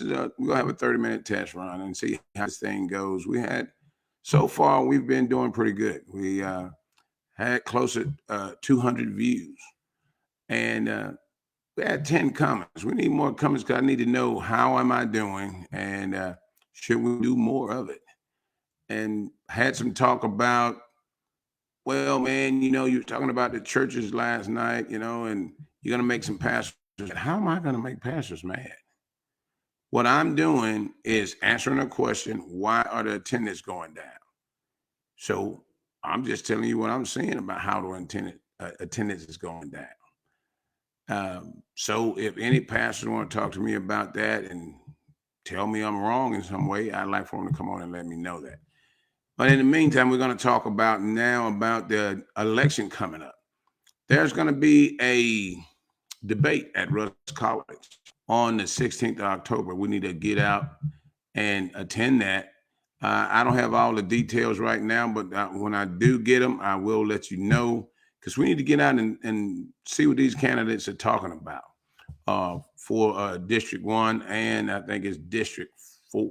we're gonna have a 30-minute test run and see how this thing goes. So far we've been doing pretty good. We had close to 200 views, and we had 10 comments. We need more comments because I need to know how am I doing, and should we do more of it? And had some talk about, well, man, you were talking about the churches last night, and you're gonna make some pastors. How am I gonna make pastors mad? What I'm doing is answering a question: why are the attendance going down? So I'm just telling you what I'm saying about how the attendance is going down. So if any pastors want to talk to me about that and tell me I'm wrong in some way, I'd like for them to come on and let me know that. But in the meantime, we're going to talk about the election coming up. There's going to be a debate at Russ College on the 16th of October. We need to get out and attend that. I don't have all the details right now, but when I do get them, I will let you know, because we need to get out and see what these candidates are talking about for District 1, and I think it's District 4.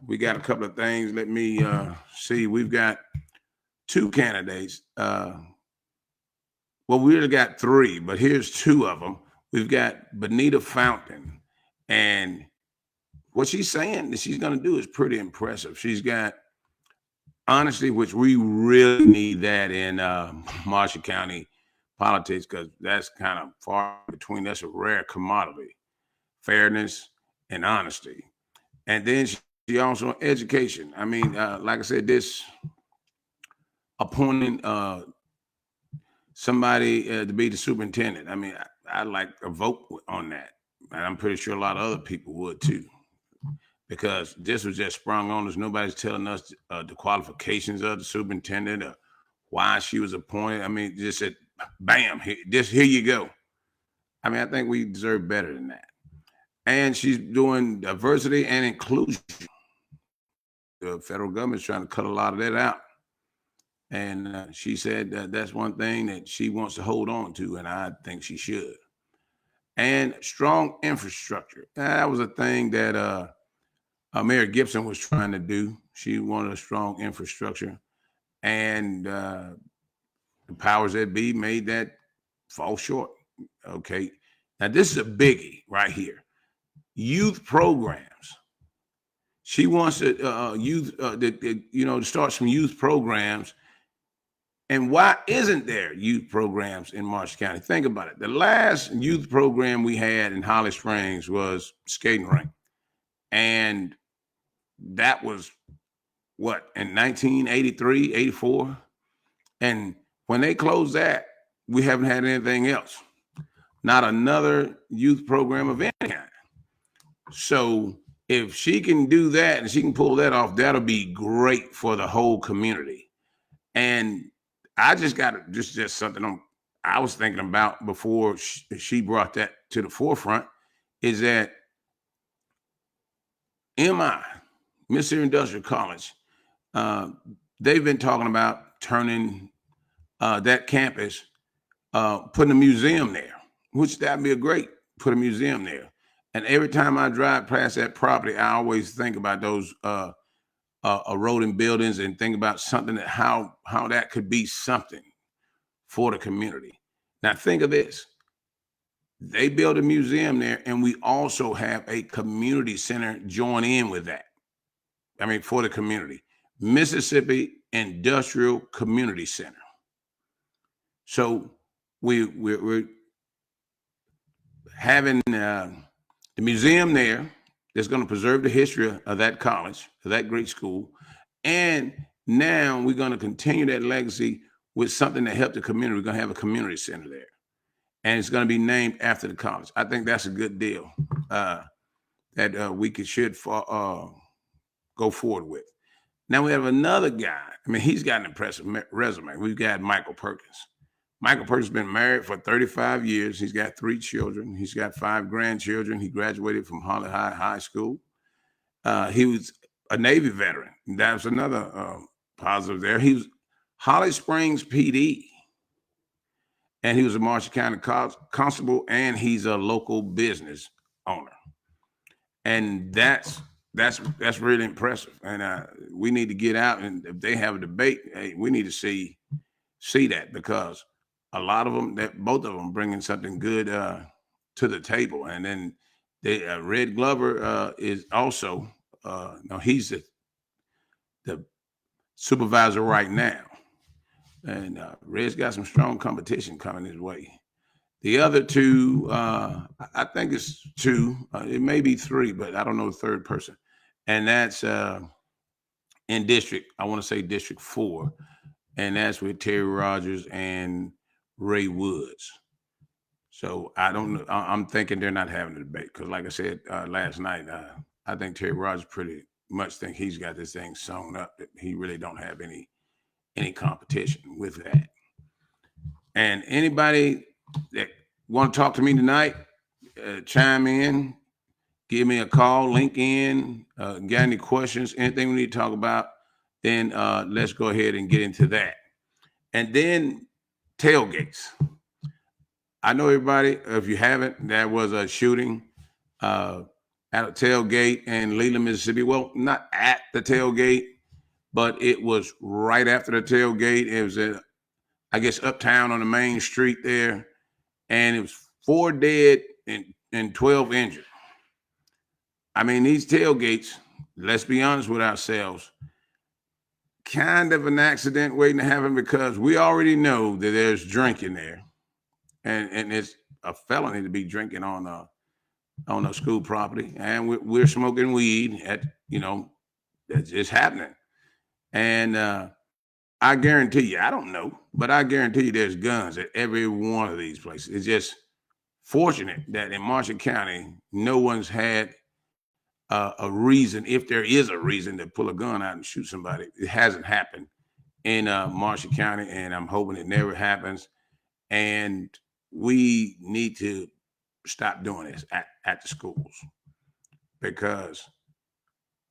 We got a couple of things. Let me see. We've got 2 candidates. Well, we really got 3, but here's 2 of them. We've got Benita Fountain, and what she's saying that she's going to do is pretty impressive. She's got honesty, which we really need that in Marshall County politics, because that's kind of far between. That's a rare commodity, fairness and honesty. And then she also education. I mean, like I said, this appointing somebody to be the superintendent. I mean, I'd like a vote on that. And I'm pretty sure a lot of other people would too, because this was just sprung on us. Nobody's telling us the qualifications of the superintendent or why she was appointed. I mean, just said, bam, here you go. I mean, I think we deserve better than that. And she's doing diversity and inclusion. The federal government's trying to cut a lot of that out. And she said that's one thing that she wants to hold on to, and I think she should. And strong infrastructure. That was a thing that Mayor Gibson was trying to do. She wanted a strong infrastructure, and the powers that be made that fall short. Okay. Now, this is a biggie right here. Youth programs. She wants to to start some youth programs. And why isn't there youth programs in Marshall County? Think about it. The last youth program we had in Holly Springs was skating rink. And that was what, in 1983, 84? And when they closed that, we haven't had anything else. Not another youth program of any kind. So if she can do that and she can pull that off, that'll be great for the whole community. And I just got just something I was thinking about before she brought that to the forefront, is that MI, Mississippi Industrial College, they've been talking about turning that campus, putting a museum there, which that'd be put a museum there. And every time I drive past that property, I always think about those eroding buildings and think about something that how that could be something for the community. Now think of this. They build a museum there, and we also have a community center join in with that. I mean, for the community. Mississippi Industrial Community Center. So we're having the museum there that's going to preserve the history of that college, of that great school. And now we're going to continue that legacy with something that helped the community. We're going to have a community center there. And it's going to be named after the college. I think that's a good deal that we should go forward with. Now we have another guy. I mean, he's got an impressive resume. We've got Michael Perkins. Michael Perkins has been married for 35 years. He's got 3 children. He's got 5 grandchildren. He graduated from Holly High School. He was a Navy veteran. That was another positive there. He was Holly Springs PD. And he was a Marshall County constable, and he's a local business owner. And that's really impressive. And we need to get out, and if they have a debate, hey, we need to see that, because a lot of them, that both of them bringing something good to the table. And then Red Glover is also no, he's the supervisor right now, and Red's got some strong competition coming his way. The other two, I think it's two. It may be three, but I don't know the third person. And that's in district. I want to say District 4, and that's with Terry Rogers and Ray Woods. So I don't know. I'm thinking they're not having a debate because, like I said last night, I think Terry Rogers pretty much think he's got this thing sewn up, that he really don't have any competition with that. And anybody that want to talk to me tonight, chime in, give me a call, link in, got any questions, anything we need to talk about, then let's go ahead and get into that. And then tailgates. I know everybody, if you haven't, there was a shooting at a tailgate in Leland, Mississippi. Well, not at the tailgate, but it was right after the tailgate. It was I guess uptown on the main street there, and it was 4 dead and 12 injured. I mean, these tailgates, let's be honest with ourselves, kind of an accident waiting to happen, because we already know that there's drinking there, and it's a felony to be drinking on a school property, and we're smoking weed at, it's happening. And I guarantee you, I don't know, but I guarantee you there's guns at every one of these places. It's just fortunate that in Marshall County, no one's had a reason, if there is a reason, to pull a gun out and shoot somebody. It hasn't happened in Marshall County, and I'm hoping it never happens. And we need to stop doing this at the schools, because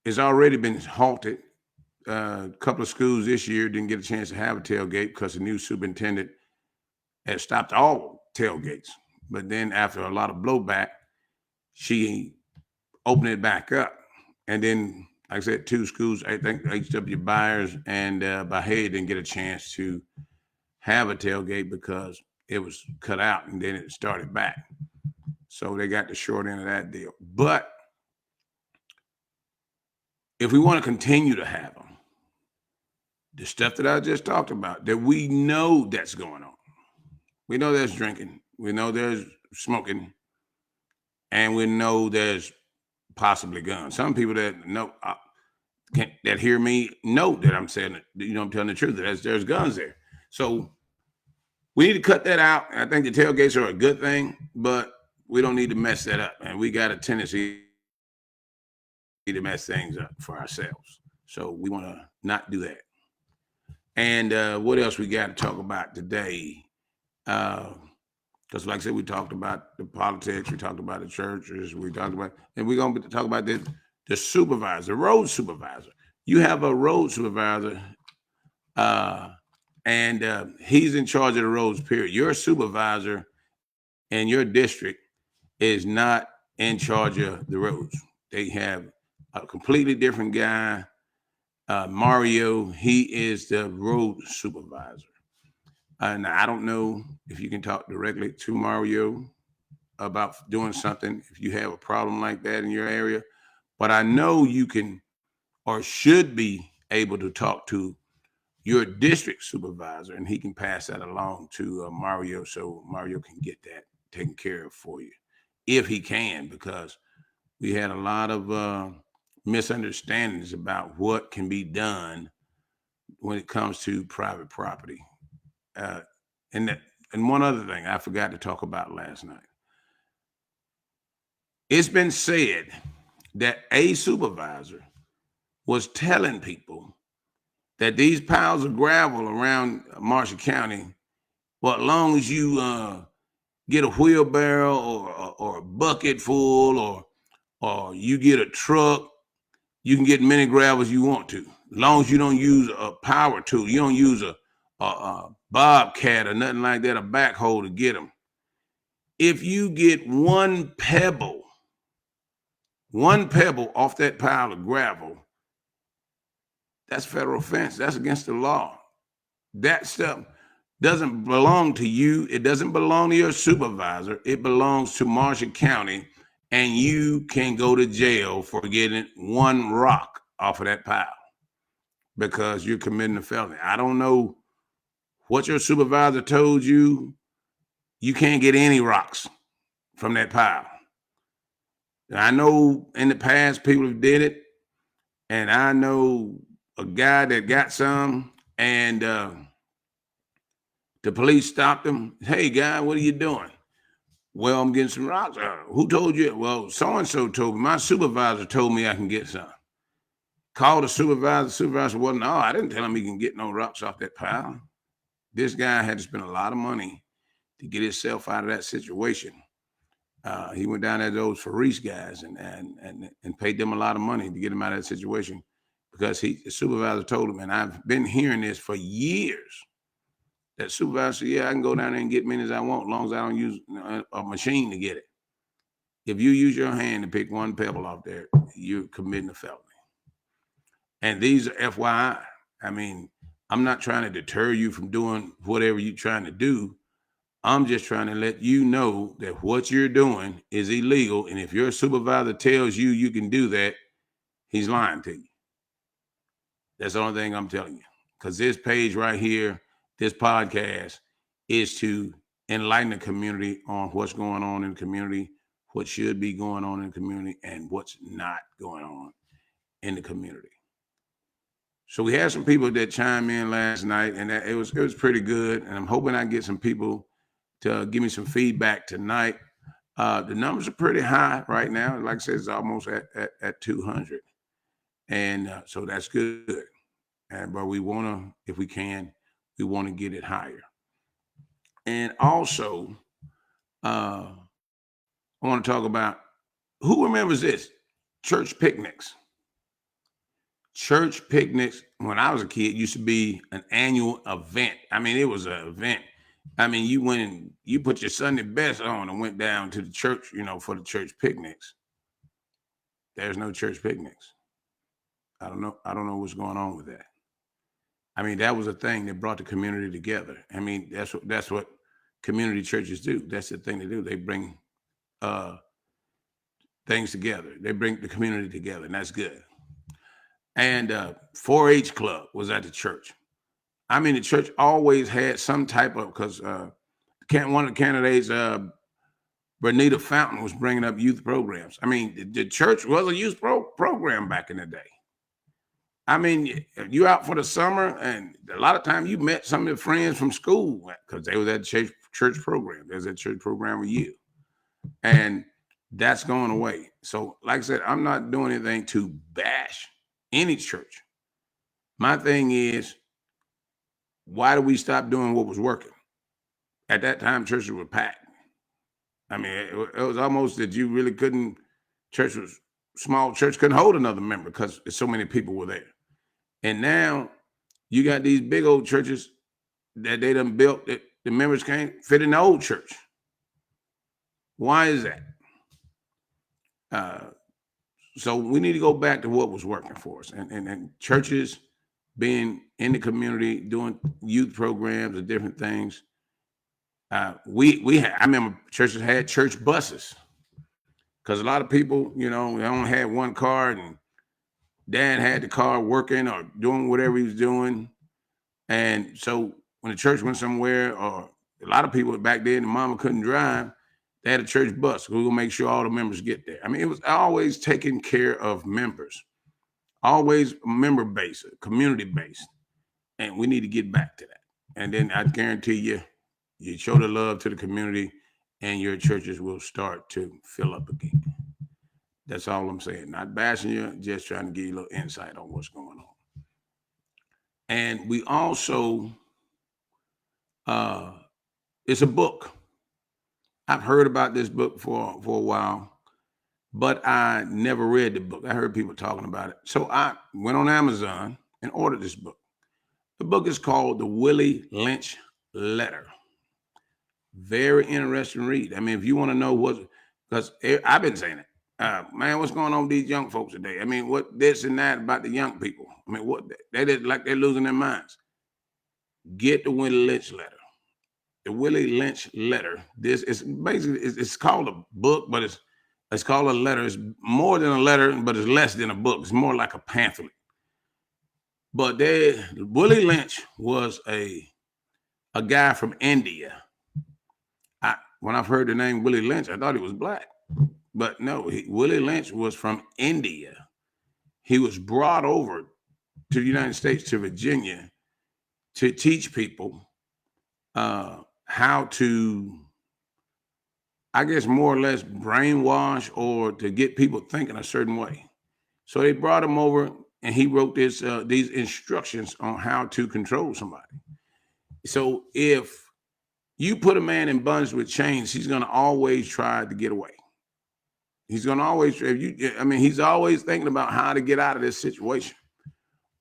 it's already been halted. A couple of schools this year didn't get a chance to have a tailgate because the new superintendent had stopped all tailgates. But then after a lot of blowback, she opened it back up. And then, like I said, 2 schools, I think H.W. Byers and Bahia, didn't get a chance to have a tailgate because it was cut out, and then it started back. So they got the short end of that deal. But if we want to continue to have them, the stuff that I just talked about, that we know that's going on. We know there's drinking. We know there's smoking. And we know there's possibly guns. Some people that know, that hear me know that I'm saying, I'm telling the truth, that there's guns there. So we need to cut that out. I think the tailgates are a good thing, but we don't need to mess that up. And we got a tendency to mess things up for ourselves. So we want to not do that. And what else we got to talk about today? Because like I said, we talked about the politics, we talked about the churches, we talked about, and we're going to talk about the supervisor, road supervisor. You have a road supervisor, and he's in charge of the roads, period. Your supervisor in your district is not in charge of the roads. They have a completely different guy. Mario, he is the road supervisor. And I don't know if you can talk directly to Mario about doing something if you have a problem like that in your area, but I know you can or should be able to talk to your district supervisor, and he can pass that along to Mario, so Mario can get that taken care of for you, if he can, because we had a lot of misunderstandings about what can be done when it comes to private property. And one other thing I forgot to talk about last night. It's been said that a supervisor was telling people that these piles of gravel around Marshall County, well, as long as you get a wheelbarrow or a bucket full, or you get a truck, you can get many gravels you want to, as long as you don't use a power tool. You don't use a bobcat or nothing like that, a backhoe to get them. If you get one pebble one pebble off that pile of gravel, that's federal offense. That's against the law. That stuff doesn't belong to you. It doesn't belong to your supervisor. It belongs to Marshall County, and you can go to jail for getting one rock off of that pile because you're committing a felony. I don't know what your supervisor told you. You can't get any rocks from that pile. I know in the past people have did it, and I know a guy that got some, and the police stopped him. Hey, guy, what are you doing? Well, I'm getting some rocks. Who told you? Well, so-and-so told me. My supervisor told me I can get some. Called the supervisor. The supervisor wasn't, I didn't tell him he can get no rocks off that pile. This guy had to spend a lot of money to get himself out of that situation. He went down to those Faris guys and paid them a lot of money to get him out of that situation because the supervisor told him, and I've been hearing this for years, that supervisor said, yeah, I can go down there and get many as I want as long as I don't use a machine to get it. If you use your hand to pick one pebble off there, you're committing a felony. And these are FYI. I mean, I'm not trying to deter you from doing whatever you're trying to do. I'm just trying to let you know that what you're doing is illegal. And if your supervisor tells you you can do that, he's lying to you. That's the only thing I'm telling you. Because this page right here, this podcast, is to enlighten the community on what's going on in the community, what should be going on in the community, and what's not going on in the community. So we had some people that chimed in last night, and it was pretty good. And I'm hoping I get some people to give me some feedback tonight. The numbers are pretty high right now. Like I said, it's almost at 200. And so that's good. But we want to, if we can, we want to get it higher. And also, I want to talk about, who remembers this? Church picnics. Church picnics, when I was a kid, used to be an annual event. I mean, it was an event. I mean, you went and you put your Sunday best on and went down to the church, for the church picnics. There's no church picnics. I don't know what's going on with that. I mean, that was a thing that brought the community together. I mean, that's what community churches do. That's the thing they do. They bring things together. They bring the community together, and that's good. And 4-H club was at the church. I mean, the church always had some type of, because one of the candidates, Bernita Fountain, was bringing up youth programs. I mean, the church was a youth program back in the day. I mean, you out for the summer, and a lot of times you met some of your friends from school because they was at the church program. There's a church program with you. And that's going away. So, like I said, I'm not doing anything to bash any church. My thing is, why do we stop doing what was working? At that time, churches were packed. I mean, it was almost that you really couldn't, small church couldn't hold another member because so many people were there. And now you got these big old churches that they done built that the members can't fit in the old church. Why is that? So we need to go back to what was working for us, and churches being in the community, doing youth programs and different things. I remember churches had church buses because a lot of people, they only had one car, and dad had the car working or doing whatever he was doing. And so when the church went somewhere, or a lot of people back then, the mama couldn't drive, they had a church bus. We're going to make sure all the members get there. I mean, it was always taking care of members, always member-based, community-based. And we need to get back to that. And then I guarantee you show the love to the community, and your churches will start to fill up again. That's all I'm saying. Not bashing you, just trying to give you a little insight on what's going on. And we also, it's a book. I've heard about this book for a while, but I never read the book. I heard people talking about it. So I went on Amazon and ordered this book. The book is called The Willie Lynch Letter. Very interesting read. I mean, if you want to know because I've been saying it. Man, what's going on with these young folks today? I mean, what this and that about the young people? I mean, what they did like they're losing their minds. Get the Willie Lynch letter. The Willie Lynch letter. This is basically it's called a book, but it's called a letter. It's more than a letter, but it's less than a book. It's more like a pamphlet. But Willie Lynch was a guy from India. When I've heard the name Willie Lynch, I thought he was black. But no, Willie Lynch was from India. He was brought over to the United States, to Virginia, to teach people how to, I guess, more or less brainwash or to get people thinking a certain way. So they brought him over and he wrote these instructions on how to control somebody. So if you put a man in bondage with chains, he's going to always try to get away. He's going to always, he's always thinking about how to get out of this situation.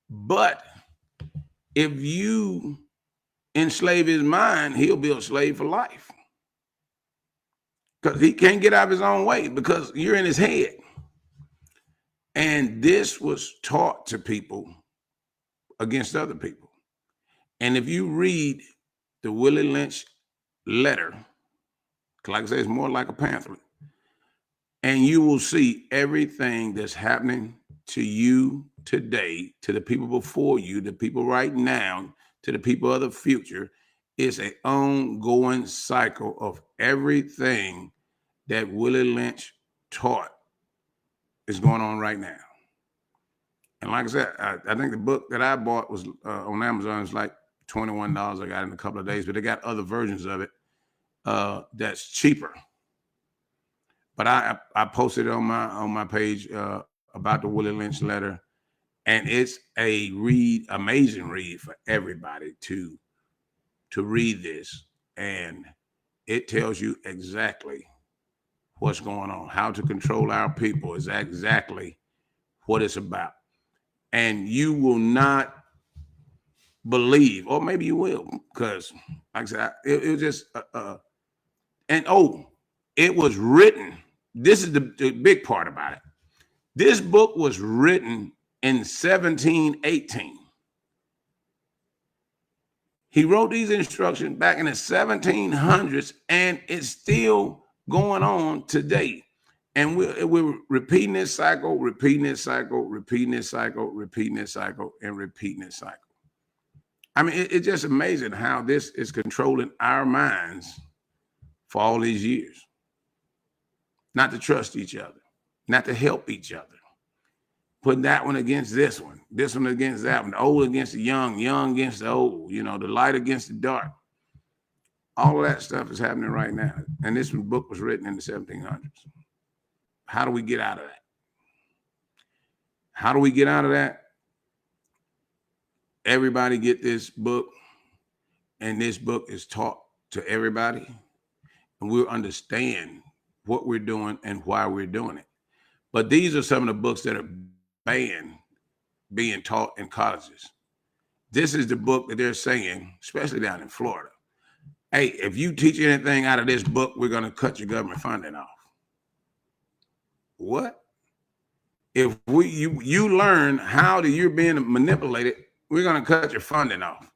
But if you enslave his mind, he'll be a slave for life. Because he can't get out of his own way because you're in his head. And this was taught to people against other people. And if you read the Willie Lynch letter, like I say, it's more like a pamphlet, and you will see everything that's happening to you today, to the people before you, the people right now, to the people of the future. It's an ongoing cycle of everything that Willie Lynch taught is going on right now. And like I said, I think the book that I bought was on Amazon. It's like $21. I got it in a couple of days, but they got other versions of it that's cheaper. But I posted it on my page about the Willie Lynch letter, and it's a amazing read for everybody to read this, and it tells you exactly what's going on, how to control our people is exactly what it's about, and you will not believe, or maybe you will, because like I said, it was just it was written. This is the big part about it. This book was written in 1718. He wrote these instructions back in the 1700s, and it's still going on today. And we're repeating this cycle, repeating this cycle, repeating this cycle, repeating this cycle, and repeating this cycle. I mean, it's just amazing how this is controlling our minds for all these years. Not to trust each other, not to help each other. Putting that one against this one against that one, the old against the young against the old, the light against the dark. All of that stuff is happening right now. And this book was written in the 1700s. How do we get out of that? How do we get out of that? Everybody get this book, and this book is taught to everybody, and we'll understand what we're doing and why we're doing it. But these are some of the books that are banned being taught in colleges. This is the book that they're saying, especially down in Florida. Hey, if you teach anything out of this book, we're going to cut your government funding off. What? If you learn how you're being manipulated, we're going to cut your funding off.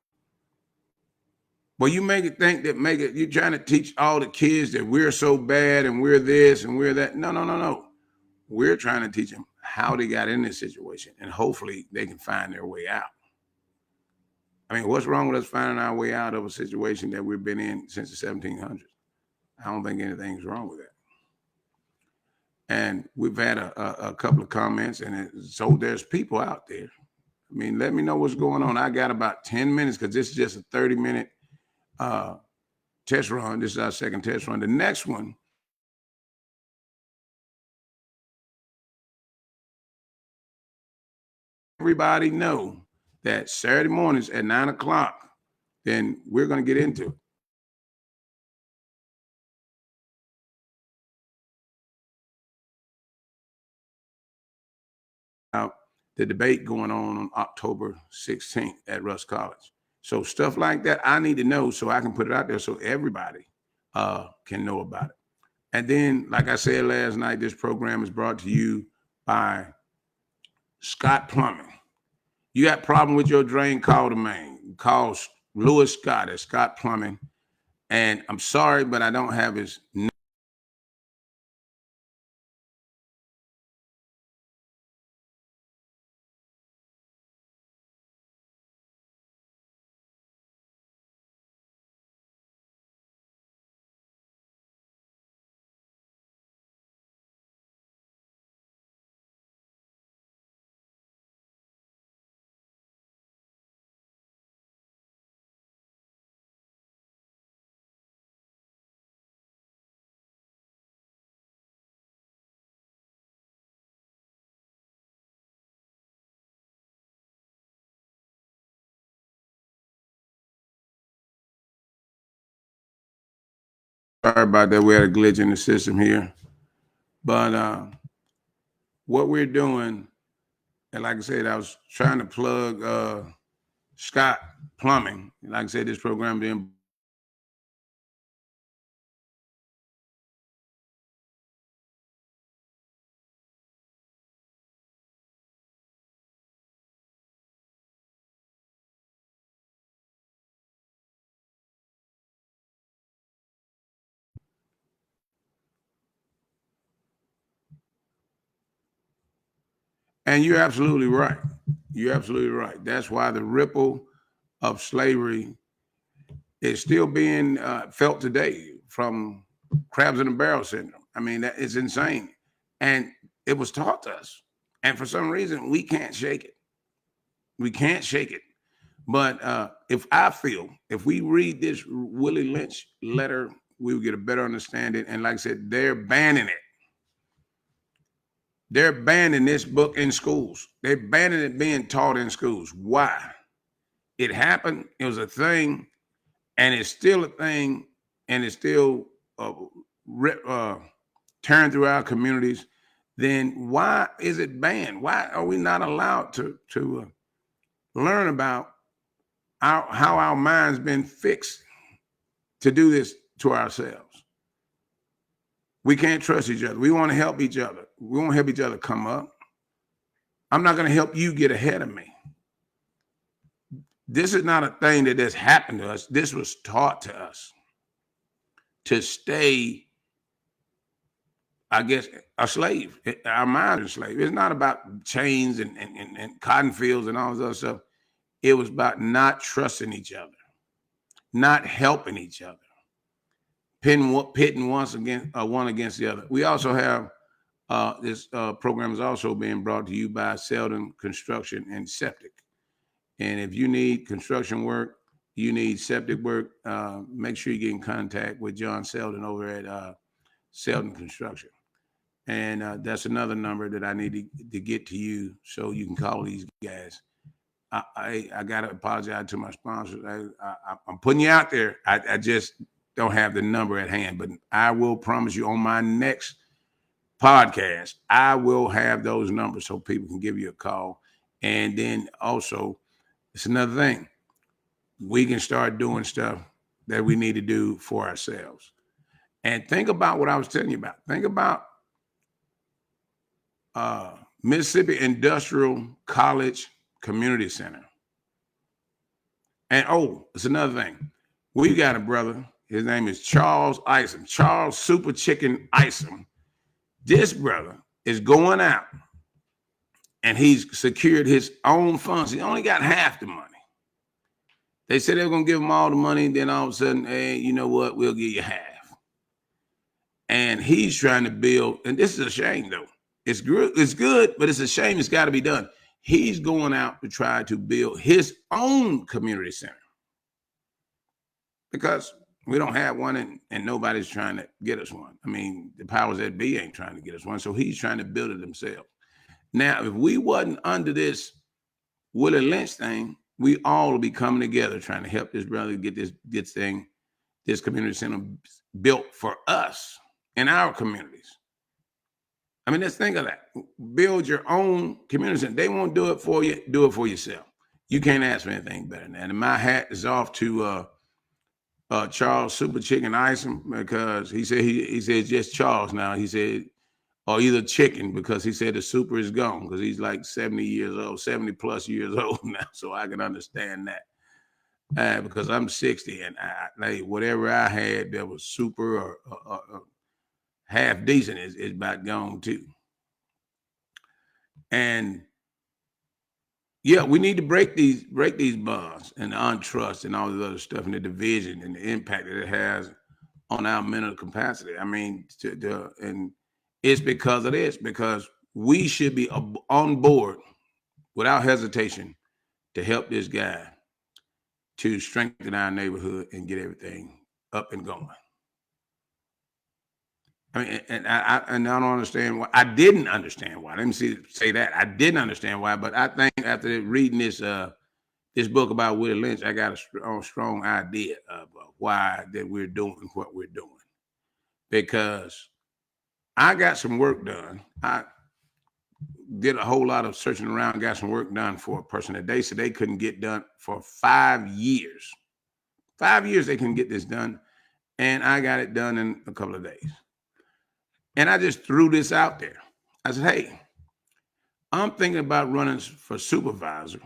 Well, you you're trying to teach all the kids that we're so bad and we're this and we're that. No. We're trying to teach them how they got in this situation, and hopefully they can find their way out. I mean, what's wrong with us finding our way out of a situation that we've been in since the 1700s? I don't think anything's wrong with that. And we've had a couple of comments, and so there's people out there. I mean, let me know what's going on. I got about 10 minutes because this is just a 30-minute test run. This is our second test run. The next one, everybody know that Saturday mornings at 9 o'clock, then we're going to get into it. The debate going on October 16th at Rusk College. So stuff like that, I need to know so I can put it out there so everybody can know about it. And then, like I said last night, this program is brought to you by Scott Plumbing. You got a problem with your drain, call the main. Call Lewis Scott at Scott Plumbing. And I'm sorry, but I don't have his number. Sorry about that. We had a glitch in the system here. But what we're doing, and like I said, I was trying to plug Scott Plumbing. Like I said, this program being and you're absolutely right. You're absolutely right. That's why the ripple of slavery is still being felt today from crabs in a barrel syndrome. I mean, that is insane. And it was taught to us. And for some reason, we can't shake it. We can't shake it. But if we read this Willie Lynch letter, we will get a better understanding. And like I said, they're banning it. They're banning this book in schools. They're banning it being taught in schools. Why? It happened. It was a thing, and it's still a thing, and it's still turned through our communities. Then why is it banned? Why are we not allowed to learn about how our minds been fixed to do this to ourselves? We can't trust each other. We want to help each other. We want to help each other come up. I'm not going to help you get ahead of me. This is not a thing that has happened to us. This was taught to us to stay, I guess, a slave. Our mind is a slave. It's not about chains and cotton fields and all this other stuff. It was about not trusting each other, not helping each other, pitting one against the other. We also have this program is also being brought to you by Selden Construction and Septic. And if you need construction work, you need septic work, make sure you get in contact with John Selden over at Selden Construction. And that's another number that I need to get to you so you can call these guys. I got to apologize to my sponsors. I'm putting you out there. I just don't have the number at hand, but I will promise you on my next podcast, I will have those numbers so people can give you a call. And then also, it's another thing. We can start doing stuff that we need to do for ourselves. And think about what I was telling you about. Think about Mississippi Industrial College Community Center. And it's another thing. We got a brother. His name is Charles Isom. Charles Super Chicken Isom. This brother is going out and he's secured his own funds. He only got half the money. They said they were going to give him all the money. Then all of a sudden, hey, you know what? We'll give you half. And he's trying to build, and this is a shame though. It's good, but it's a shame. It's got to be done. He's going out to try to build his own community center because we don't have one and nobody's trying to get us one. I mean, the powers that be ain't trying to get us one. So he's trying to build it himself. Now, if we wasn't under this Willie Lynch thing, we all will be coming together trying to help this brother get this community center built for us in our communities. I mean, let's think of that. Build your own community center. They won't do it for you. Do it for yourself. You can't ask for anything better than that. And my hat is off to Charles Super Chicken Isom because he said he said just Charles now. He said, or either chicken because he said the super is gone because he's like 70 years old, 70 plus years old now. So I can understand that because I'm 60 and like whatever I had that was super or half decent is about gone too. And yeah, we need to break these bonds and the untrust and all this other stuff and the division and the impact that it has on our mental capacity. I mean, and it's because of this, because we should be on board without hesitation to help this guy to strengthen our neighborhood and get everything up and going. I mean, and I don't understand why. I didn't understand why. Let me say that I didn't understand why, but I think after reading this this book about Willie Lynch, I got a strong idea of why that we're doing what we're doing. Because I got some work done. I did a whole lot of searching around, got some work done for a person that they said they couldn't get done for 5 years. 5 years they couldn't get this done, and I got it done in a couple of days. And I just threw this out there. I said, hey, I'm thinking about running for supervisor.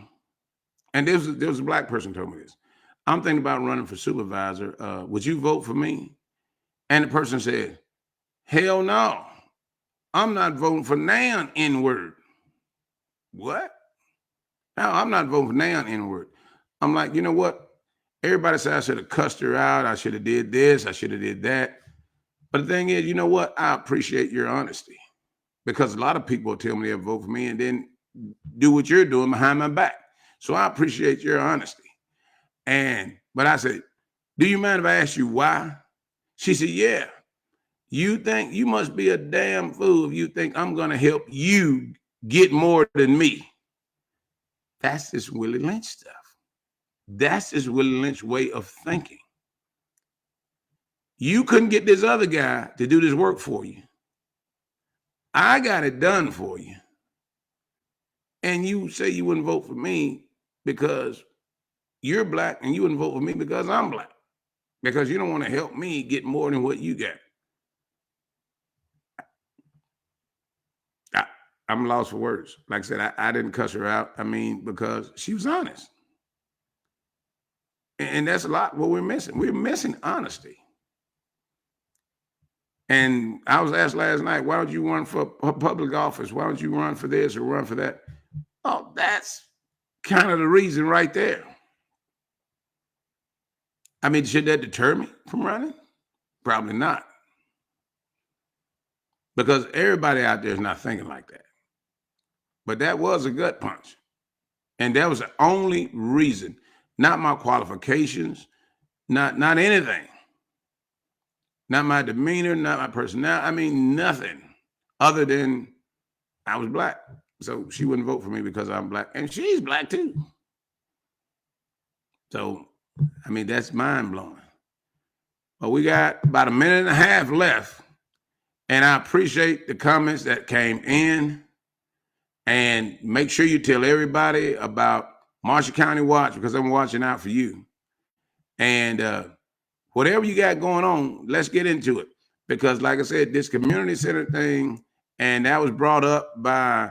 And there was a black person told me this. I'm thinking about running for supervisor. Would you vote for me? And the person said, hell no. I'm not voting for nan N-word. What? No, I'm not voting for nan N-word. I'm like, you know what? Everybody said I should have cussed her out. I should have did this. I should have did that. But the thing is, you know what? I appreciate your honesty because a lot of people tell me they'll vote for me and then do what you're doing behind my back. So I appreciate your honesty. But I said, do you mind if I ask you why? She said, yeah. You think you must be a damn fool if you think I'm going to help you get more than me. That's this Willie Lynch stuff. That's this Willie Lynch way of thinking. You couldn't get this other guy to do this work for you. I got it done for you. And you say you wouldn't vote for me because you're black and you wouldn't vote for me because I'm black. Because you don't want to help me get more than what you got. I'm lost for words. Like I said, I didn't cuss her out. I mean, because she was honest. And that's a lot what we're missing. We're missing honesty. And I was asked last night, why don't you run for public office? Why don't you run for this or run for that? Oh, that's kind of the reason right there. I mean, should that deter me from running? Probably not. Because everybody out there is not thinking like that. But that was a gut punch. And that was the only reason, not my qualifications, not anything. Not my demeanor, not my personality. I mean, nothing other than I was black. So she wouldn't vote for me because I'm black. And she's black too. So, I mean, that's mind blowing. But we got about a minute and a half left. And I appreciate the comments that came in. And make sure you tell everybody about Marshall County Watch because I'm watching out for you. And whatever you got going on, let's get into it. Because like I said, this community center thing, and that was brought up by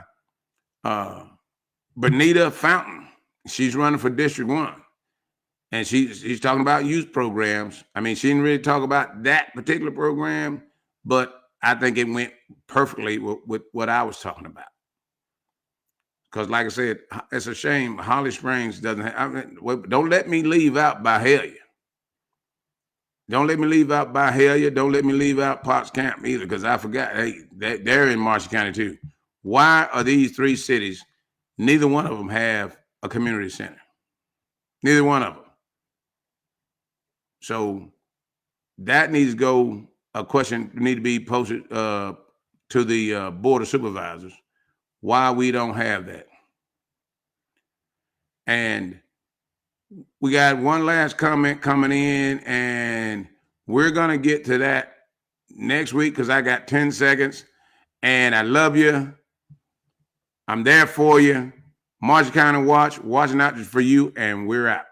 Benita Fountain. She's running for District 1. And she's talking about youth programs. I mean, she didn't really talk about that particular program, but I think it went perfectly with what I was talking about. Because like I said, it's a shame Holly Springs doesn't have, I mean, don't let me leave out Byhalia. Don't let me leave out Byhalia. Don't let me leave out Potts Camp either, because I forgot, hey, they're in Marshall County too. Why are these 3 cities, neither one of them have a community center? Neither one of them. So that needs to go, a question need to be posted to the Board of Supervisors, why we don't have that. And we got one last comment coming in, and we're going to get to that next week because I got 10 seconds. And I love you. I'm there for you. Marshall County Watch, watching out for you, and we're out.